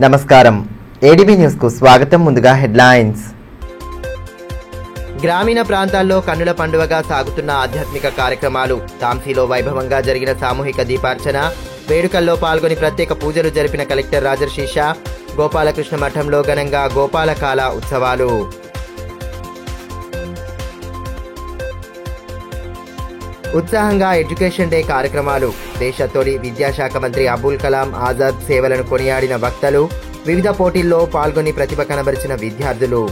నమస్కారం ADB news కు స్వాగతం. ముందుగా హెడ్లైన్స్. గ్రామీణ ప్రాంతాల్లో కన్నుల పండుగగా సాగుతున్న ఆధ్యాత్మిక కార్యక్రమాలు. తాంసీలో వైభవంగా జరిగిన సామూహిక దీపార్చన, వేడుకల్లో పాల్గొని ప్రత్యేక పూజలు జరిపిన కలెక్టర్ రాజర్షి షా. గోపాలకృష్ణ మఠంలో ఘనంగా గోపాలకాల ఉత్సవాలు. ఉత్సాహంగా ఎడ్యుకేషన్ డే కార్యక్రమాలు. దేశ తొలి విద్యాశాఖ మంత్రి అబుల్ కలాం ఆజాద్ సేవలను కొనియాడిన వక్తలు. వివిధ పోటీల్లో పాల్గొని ప్రతిభ కనబరిచిన విద్యార్థులు.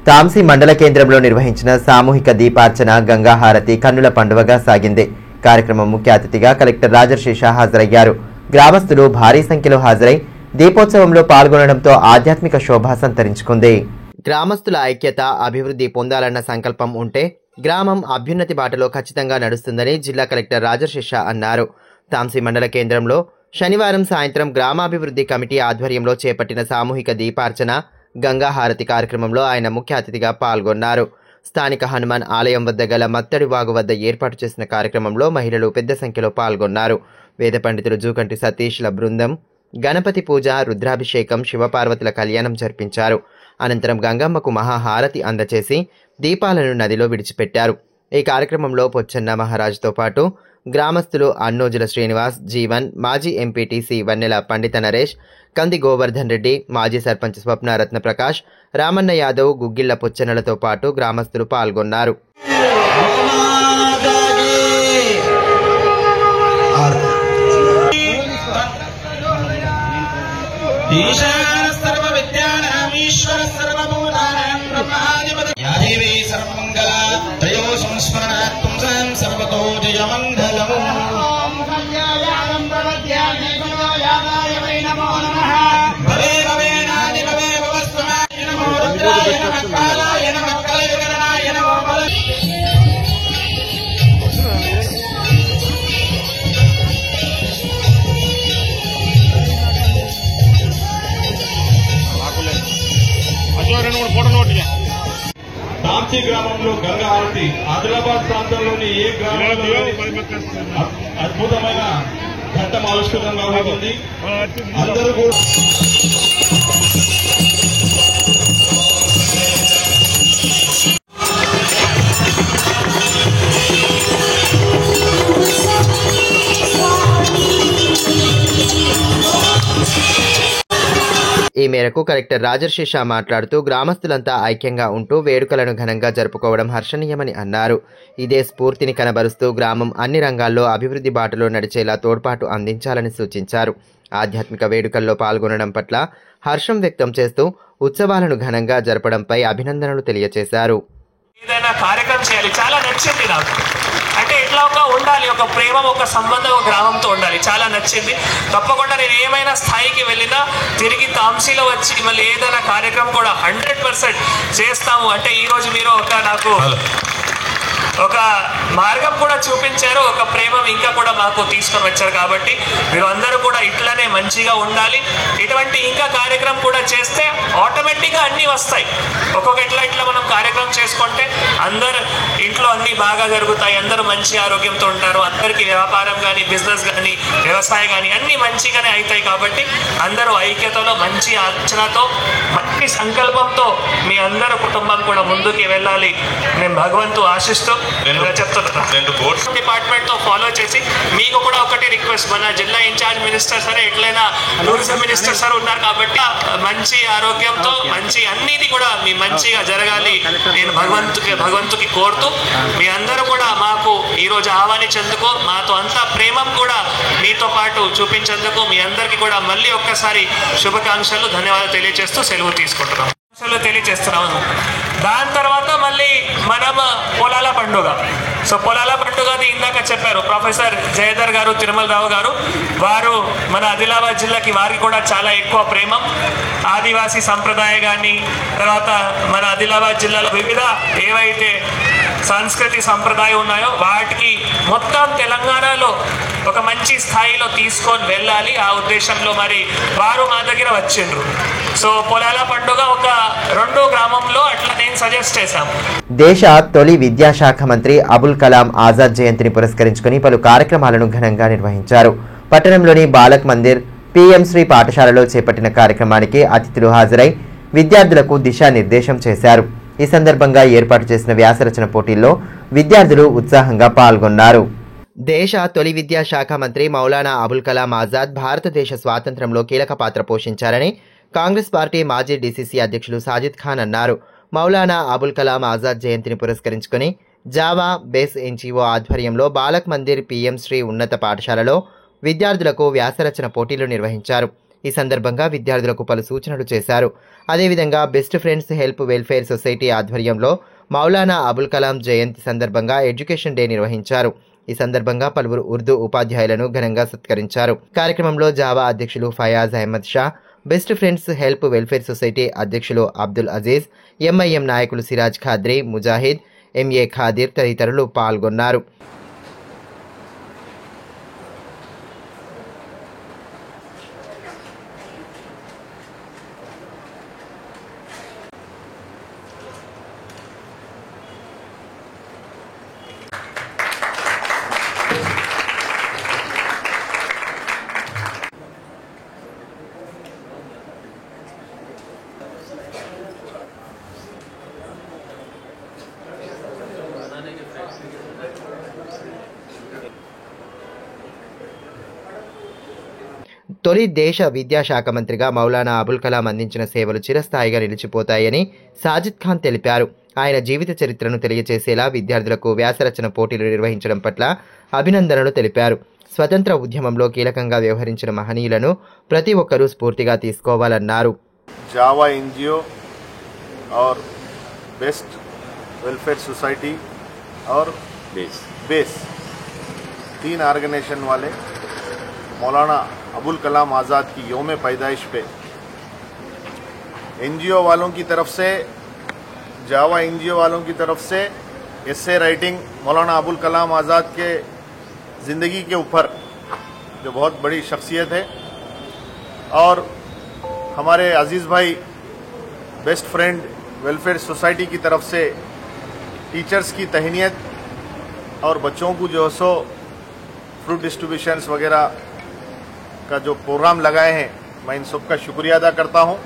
తాంసీ మండల కేంద్రంలో నిర్వహించిన సామూహిక దీపార్చన, గంగాహారతి కన్నుల పండుగగా సాగింది. కార్యక్రమం ముఖ్య అతిథిగా కలెక్టర్ రాజర్షి షా హాజరయ్యారు. గ్రామస్తులు భారీ సంఖ్యలో హాజరై దీపోత్సవంలో పాల్గొనడంతో ఆధ్యాత్మిక శోభ సంతరించుకుంది. గ్రామస్తుల ఐక్యత, అభివృద్ధి పొందాలన్న సంకల్పం ఉంటే గ్రామం అభ్యున్నతి బాటలో ఖచ్చితంగా నడుస్తుందని జిల్లా కలెక్టర్ రాజర్షి షా అన్నారు. తాంసీ మండల కేంద్రంలో శనివారం సాయంత్రం గ్రామాభివృద్ధి కమిటీ ఆధ్వర్యంలో చేపట్టిన సామూహిక దీపార్చన, గంగాహారతి కార్యక్రమంలో ఆయన ముఖ్య అతిథిగా పాల్గొన్నారు. స్థానిక హనుమాన్ ఆలయం వద్ద గల మత్తడి వాగు వద్ద ఏర్పాటు చేసిన కార్యక్రమంలో మహిళలు పెద్ద సంఖ్యలో పాల్గొన్నారు. వేద పండితులు జూకంటి సతీష్ల బృందం గణపతి పూజ, రుద్రాభిషేకం, శివపార్వతుల కళ్యాణం జరిపించారు. అనంతరం గంగమ్మకు మహాహారతి అందచేసి దీపాలను నదిలో విడిచిపెట్టారు. ఈ కార్యక్రమంలో పొచ్చన్న మహారాజుతో పాటు గ్రామస్తులు అన్నోజుల శ్రీనివాస్, జీవన్, మాజీ ఎంపీటీసీ వన్నెల పండిత నరేష్, కంది గోవర్ధన్ రెడ్డి, మాజీ సర్పంచ్ స్వప్న రత్నప్రకాష్, రామన్న యాదవ్, గుగ్గిళ్ల పొచ్చన్నలతో పాటు గ్రామస్తులు పాల్గొన్నారు. తాంసీ గ్రామంలో గంగా హారతి ఆదిలాబాద్ ప్రాంతంలోని ఏ గ్రామంలో అద్భుతమైన ఘట్టం ఆవిష్కృతంగా ఉంటుంది. అందరూ కూడా ఈ మేరకు కలెక్టర్ రాజర్షి షా మాట్లాడుతూ గ్రామస్తులంతా ఐక్యంగా ఉంటూ వేడుకలను ఘనంగా జరుపుకోవడం హర్షణీయమని అన్నారు. ఇదే స్ఫూర్తిని కనబరుస్తూ గ్రామం అన్ని రంగాల్లో అభివృద్ధి బాటలో నడిచేలా తోడ్పాటు అందించాలని సూచించారు. ఆధ్యాత్మిక వేడుకల్లో పాల్గొనడం పట్ల హర్షం వ్యక్తం చేస్తూ ఉత్సవాలను ఘనంగా జరపడంపై అభినందనలు తెలియజేశారు. ఏదైనా కార్యక్రమం చేయాలి, చాలా నచ్చింది నాకు. అంటే ఎట్లా ఉండాలి, ఒక ప్రేమ, ఒక సంబంధం ఒక గ్రామంతో ఉండాలి, చాలా నచ్చింది. తప్పకుండా నేను ఏమైనా స్థాయికి వెళ్ళినా తిరిగి తాంసీలో వచ్చి మళ్ళీ ఏదైనా కార్యక్రమం కూడా 100% చేస్తాము. అంటే ఈరోజు మీరు నాకు ఒక మార్గం కూడా చూపించారు, ఒక ప్రేమ ఇంకా కూడా మాకు తీసుకొని వచ్చారు. కాబట్టి మీరు అందరూ కూడా ఇట్లానే మంచిగా ఉండాలి. ఇటువంటి ఇంకా కార్యక్రమం కూడా చేస్తే ఆటోమేటిక్గా అన్నీ వస్తాయి. ఒక్కొక్క ఇట్లా మనం కార్యక్రమం చేసుకుంటే అందరు ఇంట్లో అన్నీ బాగా జరుగుతాయి, అందరూ మంచి ఆరోగ్యంతో ఉంటారు, అందరికీ వ్యాపారం కానీ, బిజినెస్ కానీ, వ్యవసాయం కానీ అన్నీ మంచిగానే అవుతాయి. కాబట్టి అందరూ ఐక్యతలో, మంచి ఆలోచనతో, మంచి సంకల్పంతో మీ అందరూ కుటుంబం కూడా ముందుకు వెళ్ళాలి నేను భగవంతు ఆశిస్తూ డిపార్ట్మెంట్ తో ఫాలో చేసి మీకు కూడా ఒకటి రిక్వెస్ట్, మన జిల్లా ఇన్ఛార్జ్ మినిస్టర్ సరే ఎట్లయినా టూరిజం మినిస్టర్ సార్ ఉన్నారు కాబట్టి మంచి ఆరోగ్యంతో మంచి అన్నిటి కూడా మీ మంచిగా జరగాలి నేను భగవంతుకి కోరుతూ మీ అందరూ కూడా మాకు ఈరోజు ఆహ్వానించేందుకు, మాతో అంతా ప్రేమం కూడా మీతో పాటు చూపించేందుకు మీ అందరికీ కూడా మళ్ళీ ఒక్కసారి శుభాకాంక్షలు, ధన్యవాదాలు తెలియజేస్తూ సెలవు తీసుకుంటున్నాం తెలియజేస్తున్నాము. దాని తర్వాత మళ్ళీ మనం పొలాల పండుగ. సో పొలాల పండుగది ఇందాక చెప్పారు ప్రొఫెసర్ జయధర్ గారు, తిరుమల రావు గారు, వారు మన ఆదిలాబాద్ జిల్లాకి వారికి కూడా చాలా ఎక్కువ ప్రేమ. ఆదివాసీ సంప్రదాయ కానీ, తర్వాత మన ఆదిలాబాద్ జిల్లాలో వివిధ ఏవైతే సంస్కృతి సంప్రదాయం ఉన్నాయో వాటికి మొత్తం తెలంగాణలో ఒక మంచి స్థాయిలో తీసుకొని వెళ్ళాలి. ఆ ఉద్దేశంలో మరి వారు మా దగ్గర వచ్చిండ్రు. సో పొలాల పండుగ ఒక 2 గ్రామంలో అట్లా నేను సజెస్ట్ చేశాము. దేశ తొలి విద్యాశాఖ మంత్రి అబుల్ కలాం ఆజాద్ జయంతిని పురస్కరించుకుని పలు కార్యక్రమాలను ఘనంగా నిర్వహించారు. పట్టణంలోని బాలక్ మందిర్ పీఎం శ్రీ పాఠశాలలో చేపట్టిన కార్యక్రమానికి అతిథులు హాజరై విద్యార్థులకు దిశానిర్దేశం చేశారు. ఈ సందర్భంగా ఏర్పాటు చేసిన వ్యాసరచన పోటీల్లో విద్యార్థులు ఉత్సాహంగా పాల్గొన్నారు. దేశ తొలి విద్యాశాఖ మంత్రి మౌలానా అబుల్ కలాం ఆజాద్ భారతదేశ స్వాతంత్ర్యంలో కీలక పాత్ర పోషించారని కాంగ్రెస్ పార్టీ మాజీ డీసీసీ అధ్యక్షులు సాజిద్ ఖాన్ అన్నారు. మౌలానా అబుల్ కలాం ఆజాద్ జయంతిని పురస్కరించుకుని జావా బేస్ ఎన్జీఓ ఆధ్వర్యంలో బాలక్ మందిర్ పీఎం శ్రీ ఉన్నత పాఠశాలలో విద్యార్థులకు వ్యాసరచన పోటీలు నిర్వహించారు. ఈ సందర్భంగా విద్యార్థులకు పలు సూచనలు చేశారు. అదేవిధంగా best friends help welfare society ఆధ్వర్యంలో మౌలానా అబుల్ కలాం జయంతి సందర్భంగా ఎడ్యుకేషన్ డే నిర్వహించారు. ఈ సందర్భంగా పలువురు ఉర్దూ ఉపాధ్యాయులను ఘనంగా సత్కరించారు. కార్యక్రమంలో జావా అధ్యక్షులు Fayaz Ahmed Shah, best friends help welfare society అధ్యక్షులు అబ్దుల్ అజీజ్, ఎంఐఎం నాయకులు సిరాజ్ ఖాద్రీ, ముజాహిద్, ఎంఏ ఖాదిర్ తదితరులు పాల్గొన్నారు. తొలి దేశ విద్యాశాఖ మంత్రిగా మౌలానా అబుల్ కలాం అందించిన సేవలు చిరస్థాయిగా నిలిచిపోతాయని సాజిద్ ఖాన్ తెలిపారు. ఆయన జీవిత చరిత్రను తెలియచేసేలా విద్యార్థులకు వ్యాసరచన పోటీలు నిర్వహించడం పట్ల అభినందనలు తెలిపారు. స్వతంత్ర ఉద్యమంలో కీలకంగా వ్యవహరించిన మహనీయులను ప్రతి ఒక్కరూ స్ఫూర్తిగా తీసుకోవాలన్నారు. जावा एनजीओ और बेस्ट वेलफेयर सोसाइटी और बेस 3 ऑर्गेनाइजेशन वाले मौलाना अबुल कलाम आज़ाद की यौम पैदाइश पे एनजीओ वालों की तरफ से, जावा एनजीओ वालों की तरफ से एस्से राइटिंग मौलाना अबुल कलाम आज़ाद के ज़िंदगी के ऊपर, जो बहुत बड़ी शख्सियत है, और हमारे अजीज़ भाई बेस्ट फ्रेंड वेलफेयर सोसाइटी की तरफ से टीचर्स की तहनीत और बच्चों को जो सो फ्रूट डिस्ट्रीब्यूशंस वगैरह का जो प्रोग्राम लगाए हैं, मैं इन सब का शुक्रिया अदा करता हूं.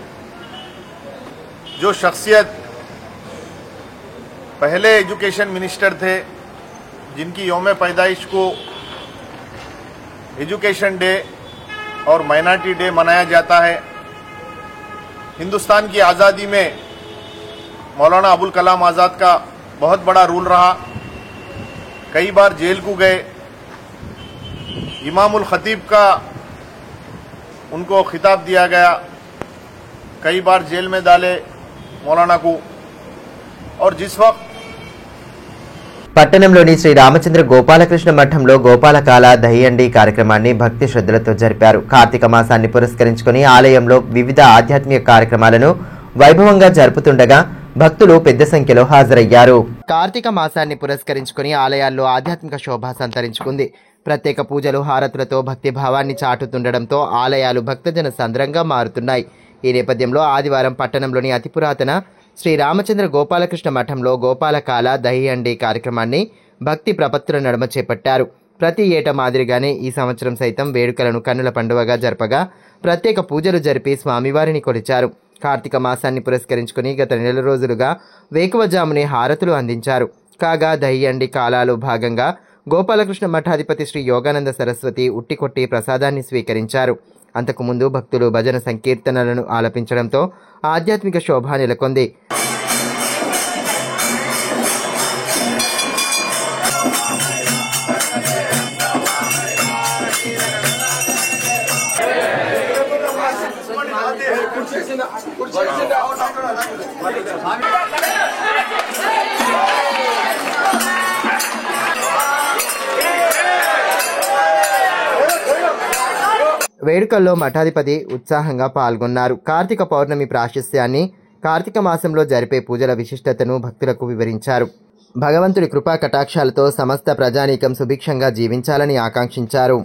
जो शख्सियत पहले एजुकेशन मिनिस्टर थे, जिनकी यौम पैदाइश को एजुकेशन डे और माइनॉरिटी डे मनाया जाता है, हिंदुस्तान की आज़ादी में मौलाना अबुल कलाम आज़ाद का बहुत बड़ा रोल रहा. कई बार जेल को गए, इमामुल खतीब का उनको खिताब दिया गया, कई बार जेल में डाले मौलाना को. और जिस वक्त పట్టణంలోని శ్రీ రామచంద్ర గోపాలకృష్ణ మఠంలో గోపాలకాల దహియండి కార్యక్రమాన్ని భక్తి శ్రద్ధలతో జరిపారు. కార్తీక మాసాన్ని పురస్కరించుకుని ఆలయంలో వివిధ ఆధ్యాత్మిక కార్యక్రమాలను వైభవంగా జరుపుతుండగా భక్తులు పెద్ద సంఖ్యలో హాజరయ్యారు. కార్తీక మాసాన్ని పురస్కరించుకుని ఆలయాల్లో ఆధ్యాత్మిక శోభ సంతరించుకుంది. ప్రత్యేక పూజలు, హారతులతో భక్తి భావాన్ని చాటుతుండడంతో ఆలయాలు భక్తజన సంద్రంగా మారుతున్నాయి. ఈ నేపథ్యంలో ఆదివారం పట్టణంలోని అతి పురాతన శ్రీ రామచంద్ర గోపాలకృష్ణ మఠంలో గోపాలకాల దహియండి కార్యక్రమాన్ని భక్తి ప్రపత్తుల నడుమ చేపట్టారు. ప్రతి ఏటా మాదిరిగానే ఈ సంవత్సరం సైతం వేడుకలను కన్నుల పండుగగా జరపగా ప్రత్యేక పూజలు జరిపి స్వామివారిని కొలిచారు. కార్తీక మాసాన్ని పురస్కరించుకుని గత నెల రోజులుగా వేకువజామునే హారతులు అందించారు. కాగా దహియండి కాలాలో భాగంగా గోపాలకృష్ణ మఠాధిపతి శ్రీ యోగానంద సరస్వతి ఉట్టికొట్టి ప్రసాదాన్ని స్వీకరించారు. అంతకుముందు భక్తులు భజన సంకీర్తనలను ఆలపించడంతో ఆధ్యాత్మిక శోభ నెలకొంది. వేడుకల్లో మఠాధిపతి ఉత్సాహంగా పాల్గొన్నారు. కార్తీక పౌర్ణమి ప్రాశస్త్యాన్ని, కార్తీక మాసంలో జరిపే పూజల విశిష్టతను భక్తులకు వివరించారు. భగవంతుడి కృపా కటాక్షాలతో సమస్త ప్రజానీకం సుభిక్షంగా జీవించాలని ఆకాంక్షించారు.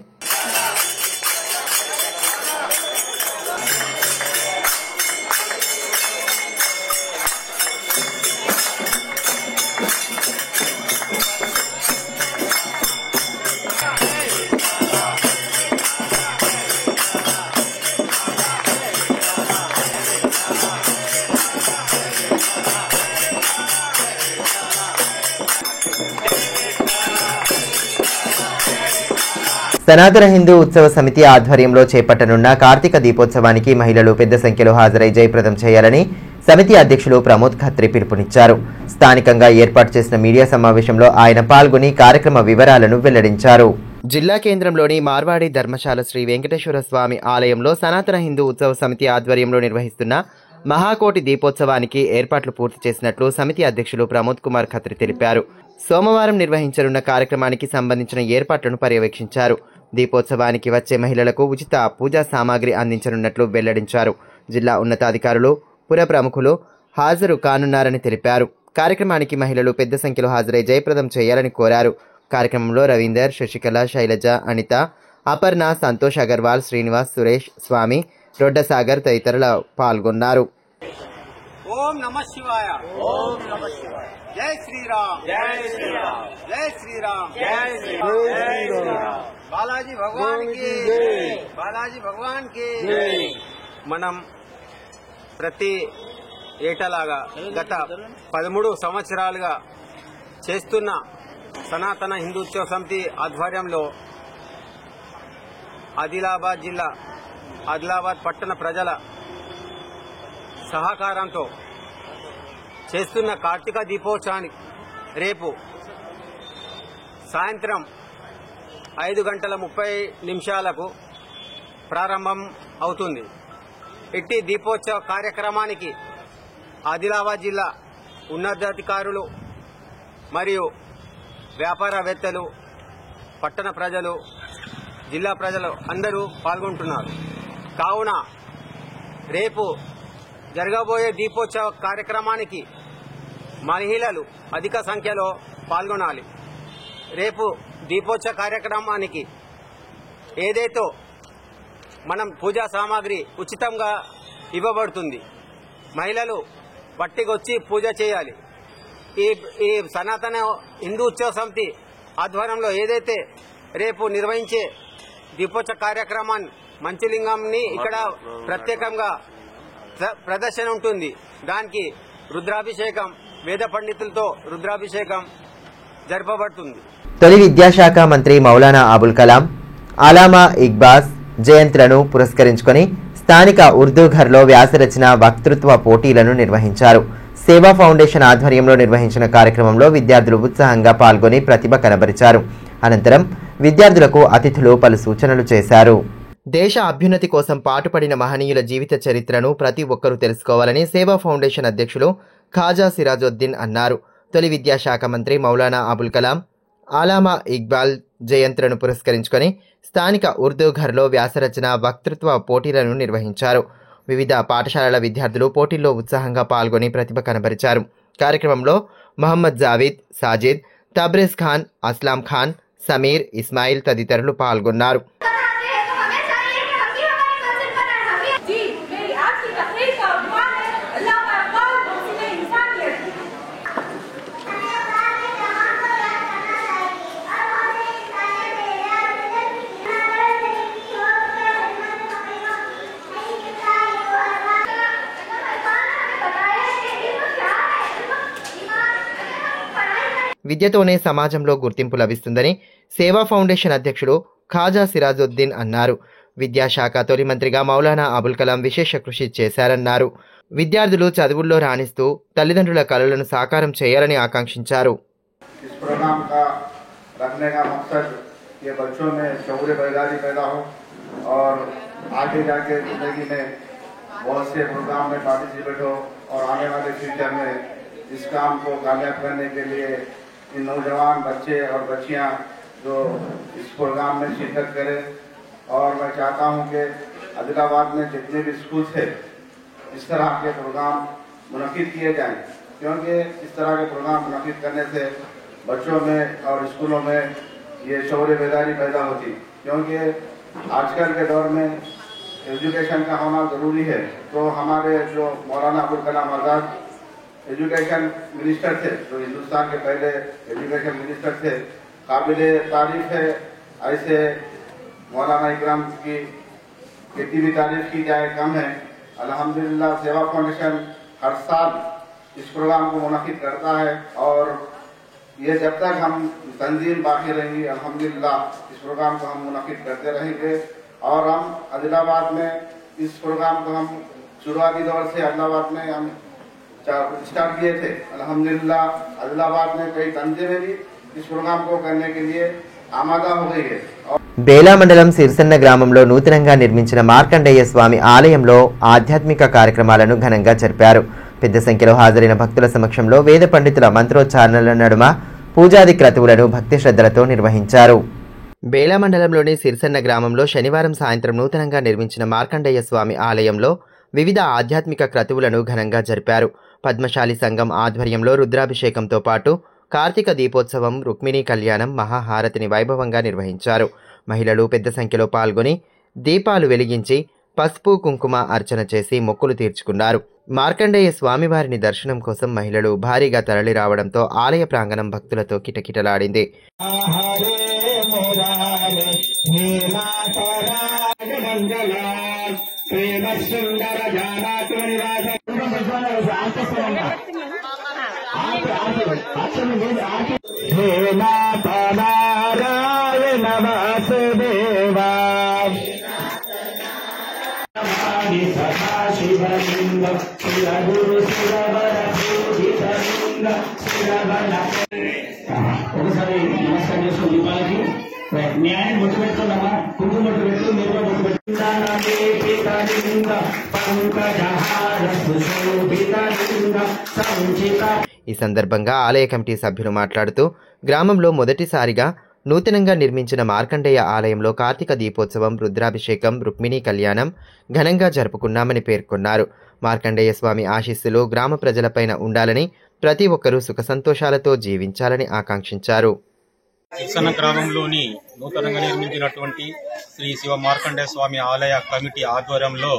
సనాతన హిందూ ఉత్సవ సమితి ఆధ్వర్యంలో చేపట్టనున్న కార్తీక దీపోత్సవానికి మహిళలు పెద్ద సంఖ్యలో హాజరై జయప్రదం చేయాలని సమితి అధ్యక్షులు ప్రమోద్ ఖత్రి పిలుపునిచ్చారు. స్థానికంగా ఏర్పాటు చేసిన మీడియా సమావేశంలో ఆయన పాల్గొని కార్యక్రమ వివరాలను వెల్లడించారు. జిల్లా కేంద్రంలోని మార్వాడి ధర్మశాల శ్రీ వెంకటేశ్వర స్వామి ఆలయంలో సనాతన హిందూ ఉత్సవ సమితి ఆధ్వర్యంలో నిర్వహిస్తున్న మహాకోటి దీపోత్సవానికి ఏర్పాట్లు పూర్తి చేసినట్లు సమితి అధ్యక్షులు ప్రమోద్ కుమార్ ఖత్రి తెలిపారు. సోమవారం నిర్వహించనున్న కార్యక్రమానికి సంబంధించిన ఏర్పాట్లను పర్యవేక్షించారు. దీపోత్సవానికి వచ్చే మహిళలకు ఉచిత పూజా సామాగ్రి అందించనున్నట్లు వెల్లడించారు. జిల్లా ఉన్నతాధికారులు, పుర ప్రముఖులు హాజరు కానున్నారని తెలిపారు. కార్యక్రమానికి మహిళలు పెద్ద సంఖ్యలో హాజరై జయప్రదం చేయాలని కోరారు. కార్యక్రమంలో రవీందర్, శశికళ, శైలజ, అనిత, అపర్ణ, సంతోష్ అగర్వాల్, శ్రీనివాస్, సురేష్, స్వామి, రొడ్డసాగర్ తదితరులు పాల్గొన్నారు. ఓం నమః శివాయ. ఓం నమః శివాయ. జై శ్రీరామ్. జై శ్రీరామ్. జై శ్రీరామ్. జై శ్రీరామ్. బాలాజీ భగవాన్ కి జై. బాలాజీ భగవాన్ కి జై. మనం ప్రతి ఏటలాగా గత 13 సంవత్సరాలుగా చేస్తున్న సనాతన హిందూత్సవ సమితి ఆధ్వర్యంలో ఆదిలాబాద్ జిల్లా, ఆదిలాబాద్ పట్టణ ప్రజల సహకారంతో చేస్తున్న కార్తీక దీపోత్సవానికి రేపు సాయంత్రం 5:30 ప్రారంభం అవుతుంది. ఇట్టి దీపోత్సవ కార్యక్రమానికి ఆదిలాబాద్ జిల్లా ఉన్నతాధికారులు మరియు వ్యాపారవేత్తలు, పట్టణ ప్రజలు, జిల్లా ప్రజలు అందరూ పాల్గొంటున్నారు. కావున రేపు జరగబోయే దీపోత్సవ కార్యక్రమానికి మహిళలు అధిక సంఖ్యలో పాల్గొనాలి. రేపు దీపోత్సవ కార్యక్రమానికి ఏదైతే మనం పూజా సామాగ్రి ఉచితంగా ఇవ్వబడుతుంది. మహిళలు పట్టికొచ్చి పూజ చేయాలి. ఈ సనాతన హిందూ ఉత్సవ సమితి ఆధ్వర్యంలో ఏదైతే రేపు నిర్వహించే దీపోత్సవ కార్యక్రమాన్ని మంచులింగంని ఇక్కడ ప్రత్యేకంగా ప్రదర్శన ఉంటుంది. దానికి రుద్రాభిషేకం, వేద పండితులతో రుద్రాభిషేకం జరపబడుతుంది. తొలి విద్యాశాఖ మంత్రి మౌలానా అబుల్ కలాం అలామా ఇక్బాల్ జయంతులను పురస్కరించుకొని స్థానిక ఉర్దూ ఘర్లో వ్యాసరచన, వక్తృత్వ పోటీలను నిర్వహించారు. సేవా ఫౌండేషన్ ఆధ్వర్యంలో నిర్వహించిన కార్యక్రమంలో విద్యార్థులు ఉత్సాహంగా పాల్గొని ప్రతిభ కనబరిచారు. అనంతరం విద్యార్థులకు అతిథులు పలు సూచనలు చేశారు. దేశ అభ్యున్నతి కోసం పాటుపడిన మహనీయుల జీవిత చరిత్రను ప్రతి ఒక్కరూ తెలుసుకోవాలని సేవా ఫౌండేషన్ అధ్యక్షులు ఖాజా సిరాజుద్దీన్ అన్నారు. తొలి విద్యాశాఖ మంత్రి మౌలానా అబుల్ కలాం అలామా ఇక్బాల్ జయంతులను పురస్కరించుకొని స్థానిక ఉర్దూ ఘర్లో వ్యాసరచన, వక్తృత్వ పోటీలను నిర్వహించారు. వివిధ పాఠశాలల విద్యార్థులు పోటీల్లో ఉత్సాహంగా పాల్గొని ప్రతిభ కనబరిచారు. కార్యక్రమంలో మహమ్మద్ జావీద్, సాజిద్, తబ్రేజ్ ఖాన్, అస్లాం ఖాన్, సమీర్, ఇస్మాయిల్ తదితరులు పాల్గొన్నారు. విద్యతోనే సమాజంలో గుర్తింపు లభిస్తుందని సేవా ఫౌండేషన్ అధ్యక్షుడు ఖాజా సిరాజుద్దీన్ అన్నారు. విద్యాశాఖ తొలి మంత్రిగా మౌలానా అబుల్ కలాం విశేష కృషి చేశారన్నారు. విద్యార్థులు చదువుల్లో రాణిస్తూ తల్లిదండ్రుల కలలను సాకారం చేయాలని ఆకాంక్షించారు. इन नौजवान बच्चे और बच्चियां जो इस प्रोग्राम में शिरकत करें और मैं चाहता हूं कि आदिलाबाद में जितने भी स्कूल थे इस तरह के प्रोग्राम मुनक्किद किए जाएं क्योंकि इस तरह के प्रोग्राम मुनक़िद करने से बच्चों में और स्कूलों में ये शौर्य बेदारी पैदा होती, क्योंकि आजकल के दौर में एजुकेशन का होना ज़रूरी है। तो हमारे जो मौलाना अबुल कलाम आज़ाद एजुकेशन मिनिस्टर थे, जो हिंदुस्तान के पहले एजुकेशन मिनिस्टर थे, काबिल तारीफ है। ऐसे मौलाना इकराम की कितनी भी तारीफ की जाए कम है। अल्हम्दुलिल्लाह सेवा फाउंडेशन हर साल इस प्रोग्राम को मुनक़िद करता है और ये जब तक हम तंजीम बाकी रहेंगी अल्हम्दुलिल्लाह इस प्रोग्राम को हम मुनक़िद करते रहेंगे। और हम आदिलाबाद में इस प्रोग्राम को हम शुरुआती दौर से आदिलाबाद में हम स्टार्ट किए थे। अल्हम्दुलिल्लाह आदिलाबाद में कई तंजीमें भी इस प्रोग्राम को करने के लिए आमादा हो गई है। బేలా మండలం సిరిసన్న గ్రామంలో నూతనంగా నిర్మించిన మార్కండేయ స్వామి ఆలయంలో ఆధ్యాత్మిక కార్యక్రమాలను ఘనంగా జరిపారు. పెద్ద సంఖ్యలో హాజరైన భక్తుల సమక్షంలో వేద పండితుల మంత్రోచ్చారణల నడుమ పూజాది క్రతువులను భక్తి శ్రద్ధలతో నిర్వహించారు. బేలా మండలంలోని సిరిసన్న గ్రామంలో శనివారం సాయంత్రం నూతనంగా నిర్మించిన మార్కండేయ స్వామి ఆలయంలో వివిధ ఆధ్యాత్మిక క్రతువులను ఘనంగా జరిపారు. పద్మశాలి సంఘం ఆధ్వర్యంలో రుద్రాభిషేకంతో పాటు కార్తీక దీపోత్సవం, రుక్మిణీ కళ్యాణం, మహాహారతిని వైభవంగా నిర్వహించారు. మహిళలు పెద్ద సంఖ్యలో పాల్గొని దీపాలు వెలిగించి పసుపు కుంకుమ అర్చన చేసి మొక్కులు తీర్చుకున్నారు. మార్కండేయ స్వామివారిని దర్శనం కోసం మహిళలు భారీగా తరలి రావడంతో ఆలయ ప్రాంగణం భక్తులతో కిటకిటలాడింది. ఒకసారి నమస్కారం చేస్తూ దీపాలకి న్యాయం బొట్టు పెట్టుకున్నామా, కుంకుమ బొట్టు పెట్టు, మీరు బొట్టు పెట్టు. ఈ సందర్భంగా ఆలయ కమిటీ సభ్యులు మాట్లాడుతూ గ్రామంలో మొదటిసారిగా నూతనంగా నిర్మించిన మార్కండేయ ఆలయంలో కార్తీక దీపోత్సవం, రుద్రాభిషేకం, రుక్మిణీ కళ్యాణం ఘనంగా జరుపుకున్నామని పేర్కొన్నారు. మార్కండేయ స్వామి ఆశీస్సులు గ్రామ ప్రజలపైన ఉండాలని, ప్రతి ఒక్కరూ సుఖ సంతోషాలతో జీవించాలని ఆకాంక్షించారు. సిరిసన్న గ్రామంలోని నూతనంగా నిర్మించినటువంటి శ్రీ శివ మార్కండేయ స్వామి ఆలయ కమిటీ ఆధ్వర్యంలో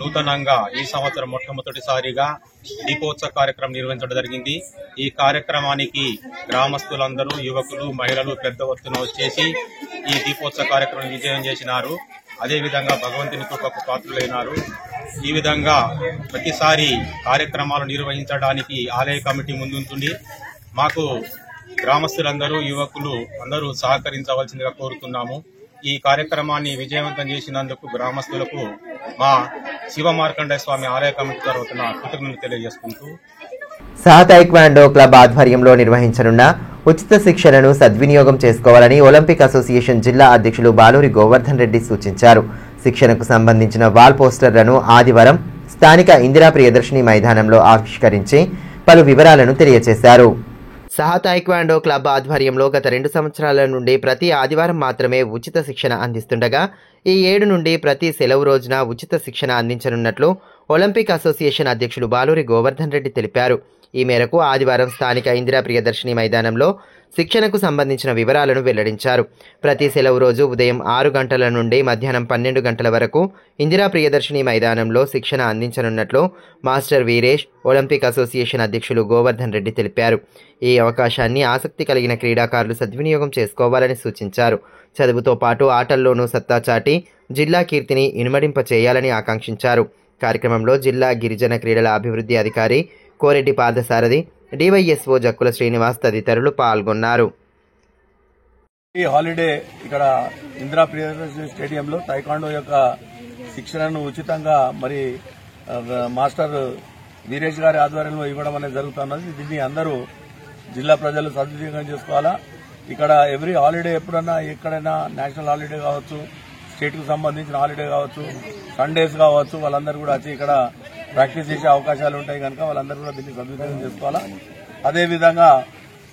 నూతనంగా ఈ సంవత్సరం మొట్టమొదటిసారిగా దీపోత్సవ కార్యక్రమం నిర్వహించడం జరిగింది. ఈ కార్యక్రమానికి గ్రామస్తులందరూ, యువకులు, మహిళలు పెద్ద ఎత్తున వచ్చేసి ఈ దీపోత్సవ కార్యక్రమం విజయం చేసినారు. అదేవిధంగా భగవంతుని కృపకు పాత్రులైనారు. ఈ విధంగా ప్రతిసారి కార్యక్రమాలు నిర్వహించడానికి ఆలయ కమిటీ ముందుంటుంది. మాకు గ్రామస్తులందరూ, యువకులు అందరూ సహకరించవలసిందిగా కోరుతున్నాము. ఈ కార్యక్రమాన్ని విజయవంతం చేసినందుకు గ్రామస్తులకు మా శివ మార్కండేయ స్వామి ఆలయ కమిటీ తరఫున కృతజ్ఞతలు తెలియజేసుకుంటూ సహ తైక్వాండో క్లబ్ ఆధ్వర్యంలో నిర్వహించనున్న ఉచిత శిక్షణను సద్వినియోగం చేసుకోవాలని ఒలింపిక్ అసోసియేషన్ జిల్లా అధ్యక్షులు బాలూరి గోవర్ధన్ రెడ్డి సూచించారు. శిక్షణకు సంబంధించిన వాల్ పోస్టర్లను ఆదివారం స్థానిక ఇందిరా ప్రియదర్శిని మైదానంలో ఆవిష్కరించి పలు వివరాలను తెలియజేశారు. సహ తైక్వాండో క్లబ్ ఆధ్వర్యంలో గత 2 సంవత్సరాల నుండి ప్రతి ఆదివారం మాత్రమే ఉచిత శిక్షణ అందిస్తుండగా ఈ 7 నుండి ప్రతి సెలవు రోజున ఉచిత శిక్షణ అందించనున్నట్లు ఒలింపిక్ అసోసియేషన్ అధ్యక్షులు బాలూరి గోవర్ధన్ రెడ్డి తెలిపారు. ఈ మేరకు ఆదివారం స్థానిక ఇందిరా ప్రియదర్శిని మైదానంలో శిక్షణకు సంబంధించిన వివరాలను వెల్లడించారు. ప్రతి సెలవు రోజు ఉదయం 6 గంటల నుండి మధ్యాహ్నం 12 గంటల వరకు ఇందిరా ప్రియదర్శిని మైదానంలో శిక్షణ అందించనున్నట్లు మాస్టర్ వీరేష్, ఒలింపిక్ అసోసియేషన్ అధ్యక్షులు గోవర్ధన్ రెడ్డి తెలిపారు. ఈ అవకాశాన్ని ఆసక్తి కలిగిన క్రీడాకారులు సద్వినియోగం చేసుకోవాలని సూచించారు. చదువుతో పాటు ఆటల్లోనూ సత్తా చాటి జిల్లా కీర్తిని ఇనుమడింప చేయాలని ఆకాంక్షించారు. కార్యక్రమంలో జిల్లా గిరిజన క్రీడల అభివృద్ధి అధికారి కోరెడ్డి పార్థసారథి, డివైఎస్ఓ జక్కుల శ్రీనివాస్ తదితరులు పాల్గొన్నారు. ఈ హాలిడే ఇక్కడ ఇందిరా ప్రియదర్శిని స్టేడియంలో తైకాండో యొక్క శిక్షణను ఉచితంగా మరి మాస్టర్ వీరేష్ గారి ఆధ్వర్యంలో ఇవ్వడం అనేది జరుగుతున్నది. దీన్ని అందరూ జిల్లా ప్రజలు సద్వినియోగం చేసుకోవాలా. ఇక్కడ ఎవ్రీ హాలిడే ఎప్పుడన్నా ఎక్కడైనా నేషనల్ హాలిడే కావచ్చు, స్టేట్కు సంబంధించిన హాలిడే కావచ్చు, సండేస్ కావచ్చు, వాళ్ళందరూ కూడా వచ్చి ఇక్కడ ప్రాక్టీస్ చేసే అవకాశాలు ఉంటాయి కనుక వాళ్ళందరూ కూడా దీన్ని సద్వినియోగం చేసుకోవాలా. అదేవిధంగా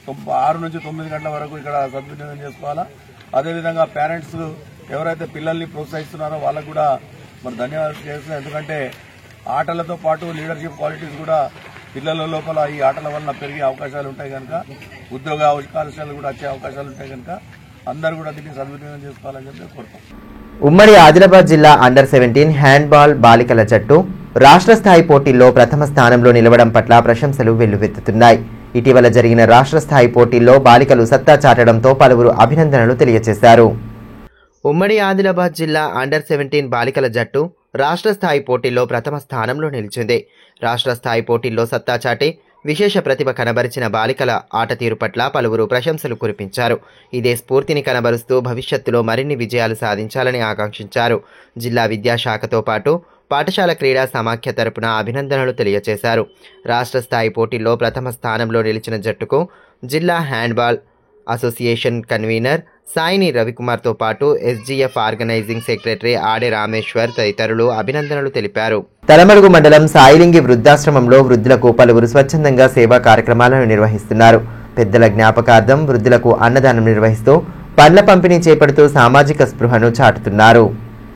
6 నుంచి 9 గంటల వరకు ఇక్కడ సద్వినియోగం చేసుకోవాలా. అదేవిధంగా పేరెంట్స్ ఎవరైతే పిల్లల్ని ప్రోత్సహిస్తున్నారో వాళ్ళకు కూడా మరి ధన్యవాదాలు చేస్తున్నాం. ఎందుకంటే ఆటలతో పాటు లీడర్షిప్ క్వాలిటీస్ కూడా పిల్లల లోపల ఈ ఆటల వలన పెరిగే అవకాశాలు ఉంటాయి కనుక ఉద్యోగ అవకాశాలు కూడా వచ్చే అవకాశాలు ఉంటాయి కనుక అందరూ కూడా దీన్ని సద్వినియోగం చేసుకోవాలని చెప్పి కోరుతాం. ఉమ్మడి ఆదిలాబాద్ జిల్లా అండర్ 17 హ్యాండ్బాల్ బాలికల జట్టు రాష్ట్ర స్థాయి పోటీల్లో ప్రథమ స్థానంలో నిలవడం పట్ల ప్రశంసలు వెల్లువెత్తుతున్నాయి. ఇటీవల జరిగిన రాష్ట్ర స్థాయి పోటీల్లో బాలికలు సత్తా చాటడంతో పలువురు అభినందనలు తెలియజేశారు. ఉమ్మడి ఆదిలాబాద్ జిల్లా అండర్ 17 బాలికల జట్టు రాష్ట్ర స్థాయి పోటీల్లో ప్రథమ స్థానంలో నిలిచింది. రాష్ట్ర స్థాయి పోటీల్లో సత్తా చాటి విశేష ప్రతిభ కనబరిచిన బాలికల ఆట తీరు పట్ల పలువురు ప్రశంసలు కురిపించారు. ఇదే స్ఫూర్తిని కనబరుస్తూ భవిష్యత్తులో మరిన్ని విజయాలు సాధించాలని ఆకాంక్షించారు. జిల్లా విద్యాశాఖతో పాటు పాఠశాల క్రీడా సమాఖ్య తరపున అభినందనలు తెలియజేశారు. రాష్ట్ర స్థాయి పోటీల్లో ప్రథమ స్థానంలో నిలిచిన జట్టుకు జిల్లా హ్యాండ్బాల్ అసోసియేషన్ కన్వీనర్ సాయిని రవికుమార్తో పాటు ఎస్జీఎఫ్ ఆర్గనైజింగ్ సెక్రటరీ ఆడే రామేశ్వర్ తదితరులు అభినందనలు తెలిపారు. తలమడుగు మండలం సాయిలింగి వృద్ధాశ్రమంలో వృద్ధులకు పలువురు స్వచ్ఛందంగా సేవా కార్యక్రమాలను నిర్వహిస్తున్నారు. పెద్దల జ్ఞాపకార్థం వృద్ధులకు అన్నదానం నిర్వహిస్తూ పండ్ల పంపిణీ చేపడుతూ సామాజిక స్పృహను చాటుతున్నారు.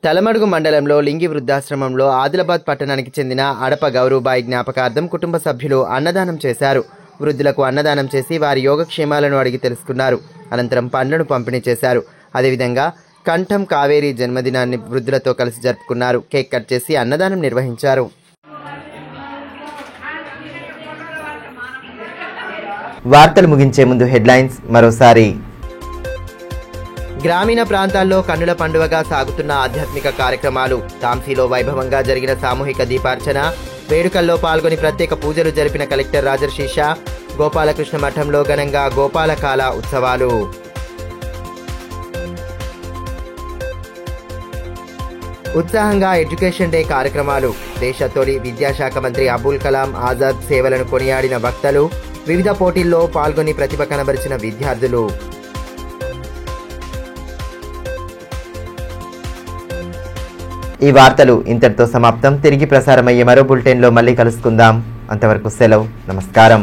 తలమడుగు మండలంలో లింగి వృద్ధాశ్రమంలో ఆదిలాబాద్ పట్టణానికి చెందిన అడప గౌరూబాయి జ్ఞాపకార్థం కుటుంబ సభ్యులు అన్నదానం చేశారు. వృద్ధులకు అన్నదానం చేసి వారి యోగక్షేమాలను అడిగి తెలుసుకున్నారు. అనంతరం పండ్లను పంపిణీ చేశారు. అదేవిధంగా కంఠం కావేరి జన్మదినాన్ని వృద్ధులతో కలిసి జరుపుకున్నారు. కేక్ కట్ చేసి అన్నదానం నిర్వహించారు. వార్తలు ముగించే ముందు హెడ్లైన్స్ మరోసారి. గ్రామీణ ప్రాంతాల్లో కన్నుల పండుగగా సాగుతున్న ఆధ్యాత్మిక కార్యక్రమాలు. తాంసీలో వైభవంగా జరిగిన సామూహిక దీపార్చన వేడుకల్లో పాల్గొని ప్రత్యేక పూజలు జరిపిన కలెక్టర్ రాజర్షి షా. గోపాలకృష్ణ మఠంలో ఘనంగా గోపాలకాల ఉత్సవాలు. ఉత్సాహంగా ఎడ్యుకేషన్ డే కార్యక్రమాలు. దేశ తొలి విద్యాశాఖ మంత్రి అబుల్ కలాం ఆజాద్ సేవలను కొనియాడిన వక్తలు. వివిధ పోటీల్లో పాల్గొని ప్రతిభ కనబరిచిన విద్యార్థులు. ఈ వార్తలు ఇంతటితో సమాప్తం. తిరిగి ప్రసారమయ్యే మరో బులెటిన్లో మళ్ళీ కలుసుకుందాం. అంతవరకు సెలవు. నమస్కారం.